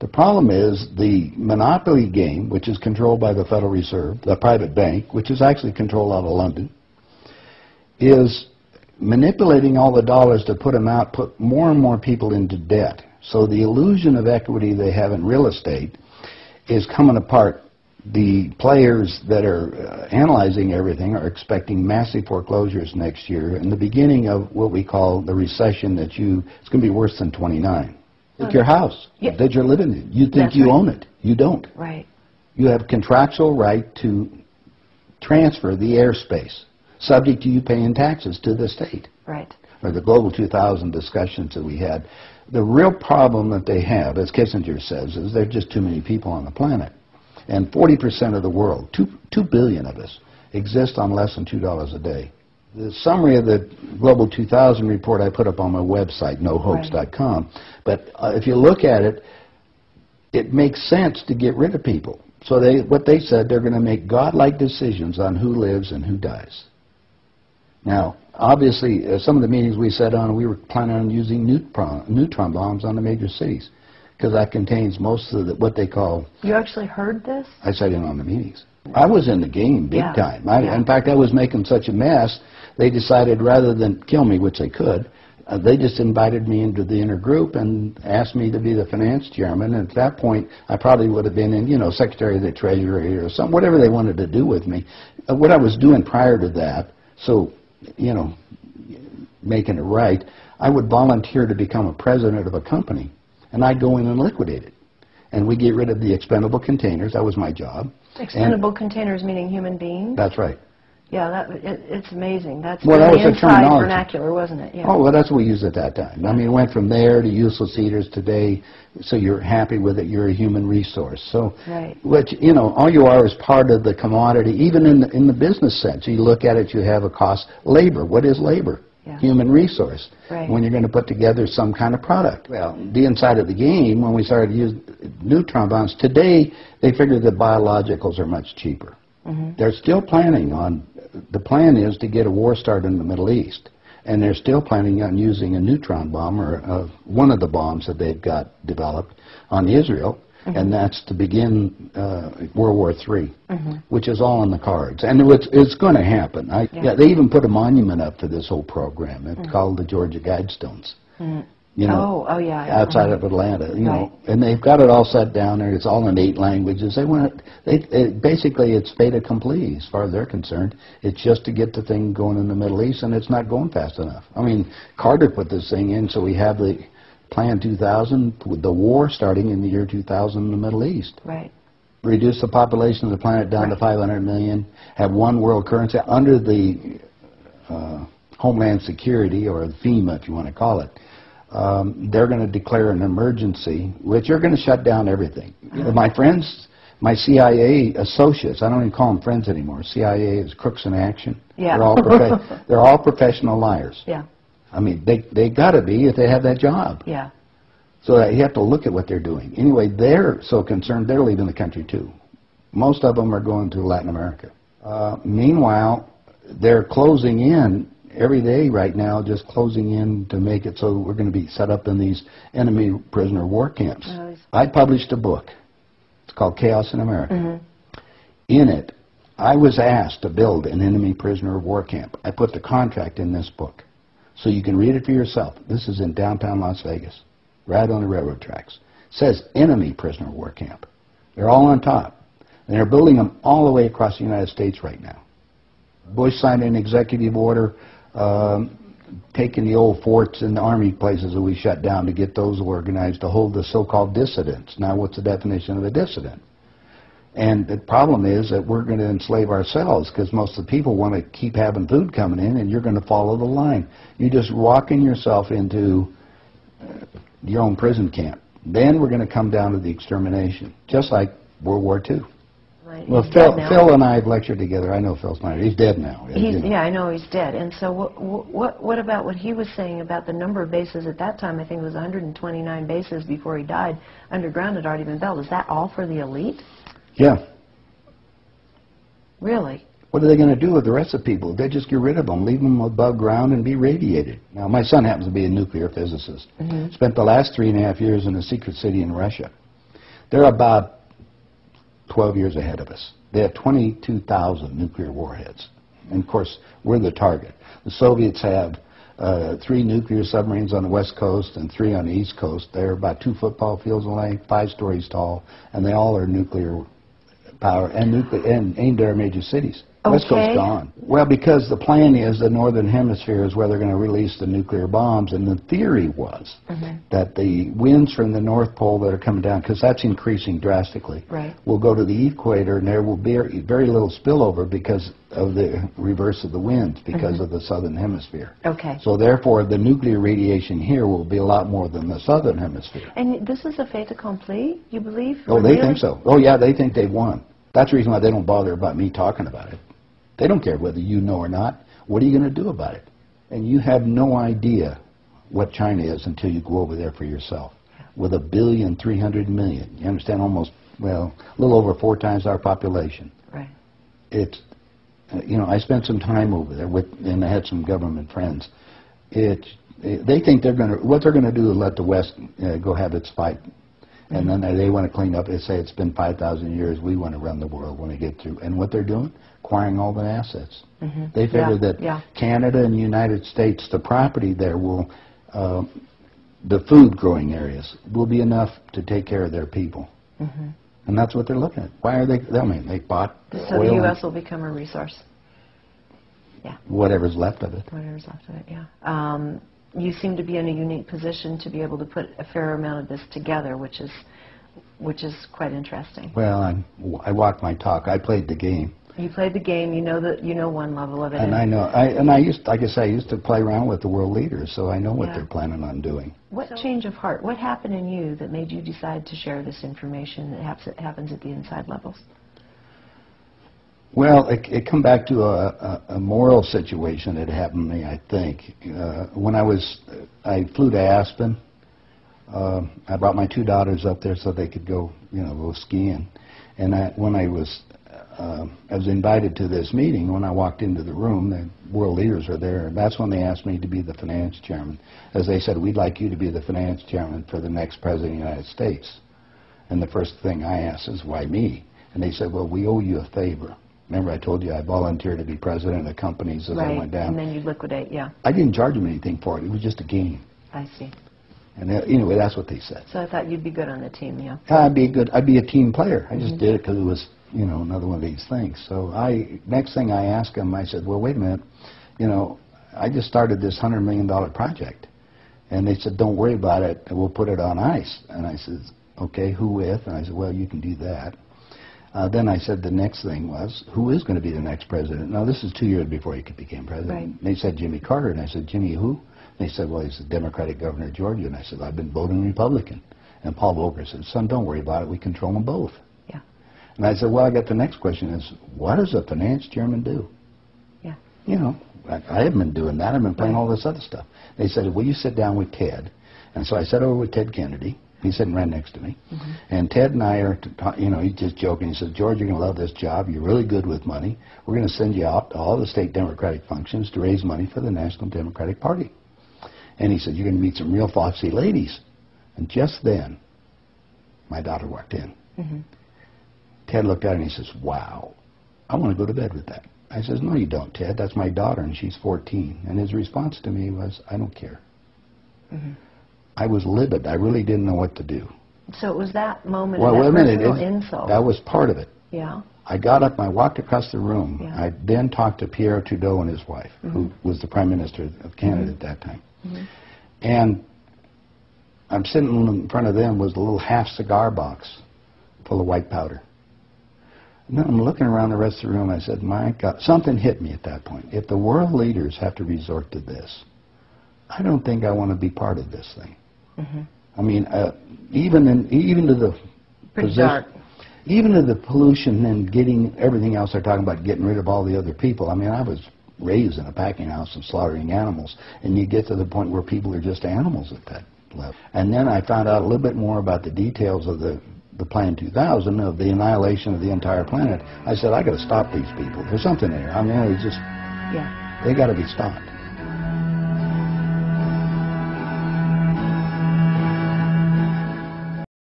The problem is the monopoly game, which is controlled by the Federal Reserve, the private bank, which is actually controlled out of London, is manipulating all the dollars to put them out, put more and more people into debt. So the illusion of equity they have in real estate is coming apart. The players that are analyzing everything are expecting massive foreclosures next year and the beginning of what we call the recession it's going to be worse than 29. Like your house that you're living in. You think you own it. You don't. Right. You have contractual right to transfer the airspace, subject to you paying taxes to the state. Right. Or the Global 2000 discussions that we had. The real problem that they have, as Kissinger says, is there are just too many people on the planet. And 40% of the world, 2 billion of us, exist on less than $2 a day. The summary of the Global 2000 report I put up on my website, nohoax.com, but if you look at it, it makes sense to get rid of people. So what they said, they're going to make godlike decisions on who lives and who dies. Now, obviously, some of the meetings we sat on, we were planning on using neutron bombs on the major cities, because that contains most of what they call... You actually heard this? I sat in on the meetings. I was in the game big time. In fact, I was making such a mess, they decided rather than kill me, which they could, they just invited me into the inner group and asked me to be the finance chairman. And at that point, I probably would have been in, Secretary of the Treasury or something, whatever they wanted to do with me. What I was doing prior to that, so, making it right, I would volunteer to become a president of a company, and I'd go in and liquidate it. And we get rid of the expendable containers. That was my job. Expendable containers meaning human beings? That's right. Yeah, it's amazing. That's well, that was the inside terminology. vernacular, wasn't it? Yeah. Oh, well, that's what we used at that time. I mean, it went from there to useless eaters today, so you're happy with it, you're a human resource. So, which, all you are is part of the commodity, even in the business sense. You look at it, you have a cost. Labor, what is labor? Yeah. Human resource. Right. When you're going to put together some kind of product. Well, the inside of the game, when we started using neutron bombs, today they figure that biologicals are much cheaper. They're still planning on, the plan is to get a war started in the Middle East. And they're still planning on using a neutron bomb, or one of the bombs that they've got developed on Israel. And that's to begin World War III, which is all in the cards. And it's going to happen. They even put a monument up to this whole program. It's called the Georgia Guidestones. Outside of Atlanta, and they've got it all set down there. It's all in 8 languages. They want it. Basically, it's fait accompli as far as they're concerned. It's just to get the thing going in the Middle East, and it's not going fast enough. I mean, Carter put this thing in, so we have the Plan 2000 with the war starting in the year 2000 in the Middle East. Right. Reduce the population of the planet down to 500 million. Have one world currency under the Homeland Security, or FEMA, if you want to call it. They're going to declare an emergency, which are going to shut down everything. My friends, my CIA associates, I don't even call them friends anymore. CIA is crooks in action. Yeah. They're all professional liars. Yeah. I mean, they got to be if they have that job. Yeah. So you have to look at what they're doing. Anyway, they're so concerned, they're leaving the country too. Most of them are going to Latin America. Meanwhile, they're closing in every day right now, just closing in to make it so we're going to be set up in these enemy prisoner war camps. I published a book. It's called Chaos in America. In it, I was asked to build an enemy prisoner war camp. I put the contract in this book. So you can read it for yourself. This is in downtown Las Vegas, right on the railroad tracks. It says enemy prisoner war camp. They're all on top. And they're building them all the way across the United States right now. Bush signed an executive order taking the old forts and the army places that we shut down to get those organized to hold the so-called dissidents. Now, what's the definition of a dissident? And the problem is that we're going to enslave ourselves, because most of the people want to keep having food coming in, and you're going to follow the line. You're just walking yourself into your own prison camp. Then we're going to come down to the extermination, just like World War II. Right. Well, Phil and I have lectured together. I know Phil Snyder. He's dead now. Yeah, I know he's dead. And so what about what he was saying about the number of bases at that time? I think it was 129 bases before he died. Underground had already been built. Is that all for the elite? Yeah. Really? What are they going to do with the rest of the people? They just get rid of them, leave them above ground and be radiated. Now, my son happens to be a nuclear physicist. Spent the last 3.5 years in a secret city in Russia. They're about 12 years ahead of us. They have 22,000 nuclear warheads. And of course, we're the target. The Soviets have 3 nuclear submarines on the west coast and 3 on the east coast. They're about 2 football fields in length, 5 stories tall, and they all are nuclear power and aimed at our major cities. West Coast gone. Well, because the plan is the northern hemisphere is where they're going to release the nuclear bombs, and the theory was that the winds from the North Pole that are coming down, because that's increasing drastically, will go to the equator, and there will be very little spillover because of the reverse of the winds, because of the southern hemisphere. So therefore, the nuclear radiation here will be a lot more than the southern hemisphere. And this is a fait accompli, you believe? Oh, they think so. Oh, yeah, they think they've won. That's the reason why they don't bother about me talking about it. They don't care whether you know or not. What are you going to do about it? And you have no idea what China is until you go over there for yourself. With 1,300,000,000, you understand, almost, well, a little over 4 times our population. It's, you know, I spent some time over there and I had some government friends. They think what they're going to do is let the West go have its fight. And then they want to clean up. They say it's been 5,000 years. We want to run the world when we get through. And what they're doing? Acquiring all the assets. They figure that Canada and the United States, the property there will, the food growing areas will be enough to take care of their people. And that's what they're looking at. Why are they? I mean, they bought so oil. the U.S. will become a resource. Whatever's left of it. Whatever's left of it. You seem to be in a unique position to be able to put a fair amount of this together, which is quite interesting. Well, I walked my talk. I played the game. You played the game. You know one level of it. And I know. I used, like I say, I used to play around with the world leaders, so I know what they're planning on doing. What change of heart? What happened in you that made you decide to share this information that happens at the inside levels? Well, it come back to a moral situation that happened to me, I think. When I flew to Aspen. I brought my 2 daughters up there so they could go, go skiing. And when I was invited to this meeting. When I walked into the room, the world leaders were there, and that's when they asked me to be the finance chairman. As they said, we'd like you to be the finance chairman for the next president of the United States. And the first thing I asked is, why me? And they said, well, we owe you a favor. Remember I told you I volunteered to be president of the companies as I went down? And then you liquidate, I didn't charge them anything for it. It was just a game. I see. And anyway, that's what they said. So I thought you'd be good on the team, I'd be good. I'd be a team player. I just did it because it was, another one of these things. So next thing I asked them, I said, well, wait a minute. I just started this $100 million project. And they said, don't worry about it. We'll put it on ice. And I said, okay, who with? And I said, well, you can do that. Then I said the next thing was, who is going to be the next president? Now, this is 2 years before he became president. Right. They said Jimmy Carter, and I said, Jimmy who? They said, well, he's the Democratic governor of Georgia. And I said, I've been voting Republican. And Paul Volcker said, son, don't worry about it. We control them both. Yeah. And I said, well, I got the next question is, what does a finance chairman do? Yeah. I haven't been doing that. I've been playing all this other stuff. They said, will you sit down with Ted? And so I sat over with Ted Kennedy. He's sitting right next to me. And Ted and I are, he's just joking. He says, George, you're going to love this job. You're really good with money. We're going to send you out to all the state Democratic functions to raise money for the National Democratic Party. And he said, you're going to meet some real foxy ladies. And just then, my daughter walked in. Ted looked at her and he says, wow, I want to go to bed with that. I says, no, you don't, Ted. That's my daughter, and she's 14. And his response to me was, I don't care. I was livid. I really didn't know what to do. So it was that moment, well, that wait a minute. personal insult. That was part of it. Yeah. I got up, I walked across the room. Yeah. I then talked to Pierre Trudeau and his wife, who was the Prime Minister of Canada at that time. And I'm sitting in front of them was a little half cigar box full of white powder. And then I'm looking around the rest of the room. I said, my God, something hit me at that point. If the world leaders have to resort to this, I don't think I want to be part of this thing. I mean, even to the dark. Even to the pollution and getting everything else they're talking about, getting rid of all the other people. I mean, I was raised in a packing house and slaughtering animals, and you get to the point where people are just animals at that level. And then I found out a little bit more about the details of the Plan 2000, of the annihilation of the entire planet. I said, I got to stop these people. There's something there. I mean, it's just, they got to be stopped.